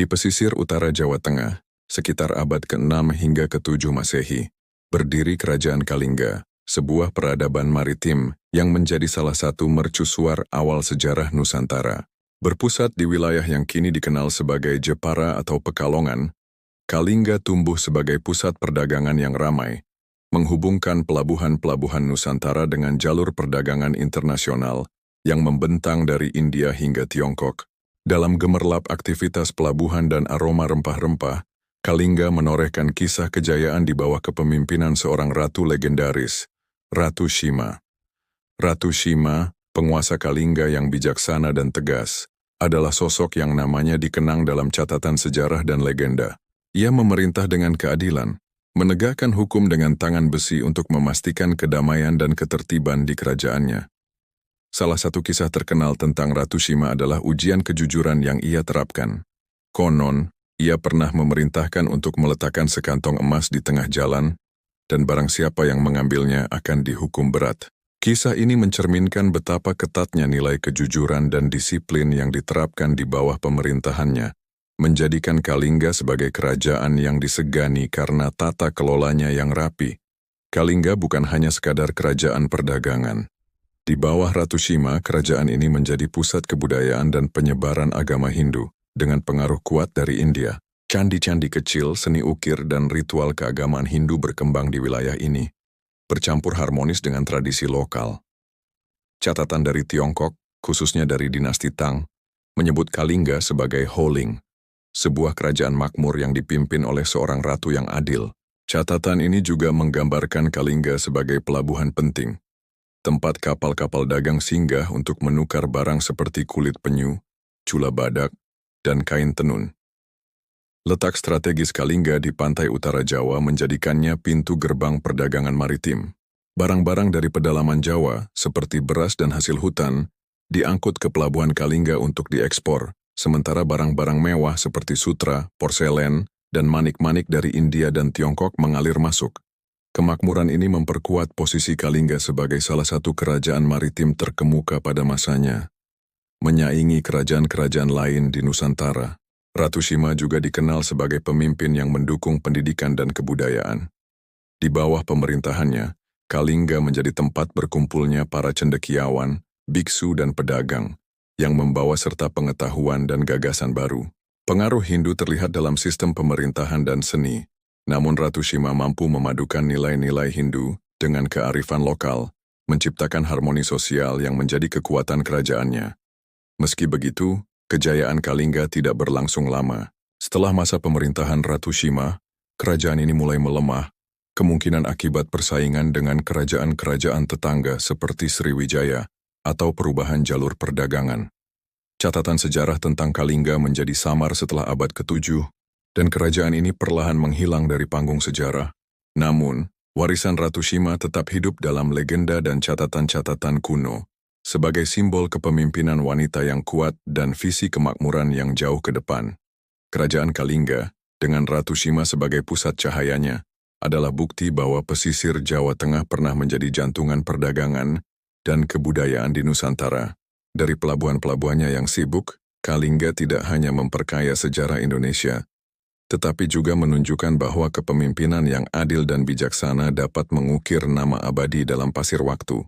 Di pesisir utara Jawa Tengah, sekitar abad ke-6 hingga ke-7 Masehi, berdiri Kerajaan Kalingga, sebuah peradaban maritim yang menjadi salah satu mercusuar awal sejarah Nusantara. Berpusat di wilayah yang kini dikenal sebagai Jepara atau Pekalongan, Kalingga tumbuh sebagai pusat perdagangan yang ramai, menghubungkan pelabuhan-pelabuhan Nusantara dengan jalur perdagangan internasional yang membentang dari India hingga Tiongkok. Dalam gemerlap aktivitas pelabuhan dan aroma rempah-rempah, Kalingga menorehkan kisah kejayaan di bawah kepemimpinan seorang ratu legendaris, Ratu Shima. Ratu Shima, penguasa Kalingga yang bijaksana dan tegas, adalah sosok yang namanya dikenang dalam catatan sejarah dan legenda. Ia memerintah dengan keadilan, menegakkan hukum dengan tangan besi untuk memastikan kedamaian dan ketertiban di kerajaannya. Salah satu kisah terkenal tentang Ratu Shima adalah ujian kejujuran yang ia terapkan. Konon, ia pernah memerintahkan untuk meletakkan sekantong emas di tengah jalan, dan barang siapa yang mengambilnya akan dihukum berat. Kisah ini mencerminkan betapa ketatnya nilai kejujuran dan disiplin yang diterapkan di bawah pemerintahannya, menjadikan Kalingga sebagai kerajaan yang disegani karena tata kelolanya yang rapi. Kalingga bukan hanya sekadar kerajaan perdagangan. Di bawah Ratu Shima, kerajaan ini menjadi pusat kebudayaan dan penyebaran agama Hindu, dengan pengaruh kuat dari India. Candi-candi kecil, seni ukir, dan ritual keagamaan Hindu berkembang di wilayah ini, bercampur harmonis dengan tradisi lokal. Catatan dari Tiongkok, khususnya dari dinasti Tang, menyebut Kalingga sebagai Holing, sebuah kerajaan makmur yang dipimpin oleh seorang ratu yang adil. Catatan ini juga menggambarkan Kalingga sebagai pelabuhan penting, tempat kapal-kapal dagang singgah untuk menukar barang seperti kulit penyu, cula badak, dan kain tenun. Letak strategis Kalingga di pantai utara Jawa menjadikannya pintu gerbang perdagangan maritim. Barang-barang dari pedalaman Jawa, seperti beras dan hasil hutan, diangkut ke pelabuhan Kalingga untuk diekspor, sementara barang-barang mewah seperti sutra, porselen, dan manik-manik dari India dan Tiongkok mengalir masuk. Kemakmuran ini memperkuat posisi Kalingga sebagai salah satu kerajaan maritim terkemuka pada masanya. Menyaingi kerajaan-kerajaan lain di Nusantara, Ratu Shima juga dikenal sebagai pemimpin yang mendukung pendidikan dan kebudayaan. Di bawah pemerintahannya, Kalingga menjadi tempat berkumpulnya para cendekiawan, biksu dan pedagang, yang membawa serta pengetahuan dan gagasan baru. Pengaruh Hindu terlihat dalam sistem pemerintahan dan seni. Namun Ratu Shima mampu memadukan nilai-nilai Hindu dengan kearifan lokal, menciptakan harmoni sosial yang menjadi kekuatan kerajaannya. Meski begitu, kejayaan Kalingga tidak berlangsung lama. Setelah masa pemerintahan Ratu Shima, kerajaan ini mulai melemah, kemungkinan akibat persaingan dengan kerajaan-kerajaan tetangga seperti Sriwijaya atau perubahan jalur perdagangan. Catatan sejarah tentang Kalingga menjadi samar setelah abad ke-7, dan kerajaan ini perlahan menghilang dari panggung sejarah. Namun, warisan Ratu Shima tetap hidup dalam legenda dan catatan-catatan kuno, sebagai simbol kepemimpinan wanita yang kuat dan visi kemakmuran yang jauh ke depan. Kerajaan Kalingga, dengan Ratu Shima sebagai pusat cahayanya, adalah bukti bahwa pesisir Jawa Tengah pernah menjadi jantungan perdagangan dan kebudayaan di Nusantara. Dari pelabuhan-pelabuhannya yang sibuk, Kalingga tidak hanya memperkaya sejarah Indonesia, tetapi juga menunjukkan bahwa kepemimpinan yang adil dan bijaksana dapat mengukir nama abadi dalam pasir waktu.